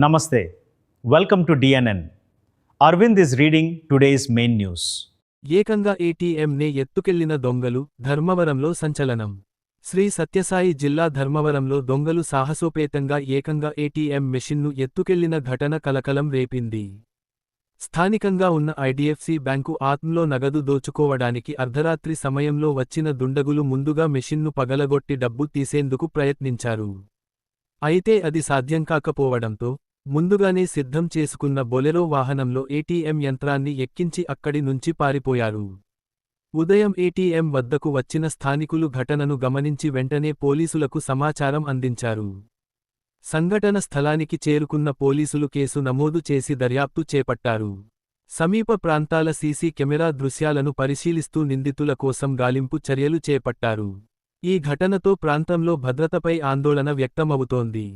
Namaste. Welcome to DNN. Arvind is reading today's main news. ఏకంగా ఏటీఎంనే ఎత్తుకెళ్లిన దొంగలు ధర్మవరంలో సంచలనం. శ్రీ సత్యసాయి జిల్లా ధర్మవరంలో దొంగలు సాహసోపేతంగా ఏకంగా ఏటీఎం మెషిన్ను ఎత్తుకెళ్లిన ఘటన కలకలం రేపింది. స్థానికంగా ఉన్న ఐడిఎఫ్సి బ్యాంకు ఆత్మలో నగదు దోచుకోవడానికి అర్ధరాత్రి సమయంలో వచ్చిన దుండగులు ముందుగా మెషిన్ను పగలగొట్టి డబ్బు తీసేందుకు ప్రయత్నించారు. అయితే అది సాధ్యం కాకపోవడంతో ముందుగానే సిద్ధం చేసుకున్న బొలెరో వాహనంలో ఏటీఎం యంత్రాన్ని ఎక్కించి అక్కడి నుంచి పారిపోయారు. ఉదయం ఏటీఎం వద్దకు వచ్చిన స్థానికులు ఘటనను గమనించి వెంటనే పోలీసులకు సమాచారం అందించారు. సంఘటన స్థలానికి చేరుకున్న పోలీసులు కేసు నమోదు చేసి దర్యాప్తు చేపట్టారు. సమీప ప్రాంతాల సీసీ కెమెరా దృశ్యాలను పరిశీలిస్తూ నిందితుల కోసం గాలింపు చర్యలు చేపట్టారు. ఈ ఘటనతో ప్రాంతంలో భద్రతపై ఆందోళన వ్యక్తమవుతోంది.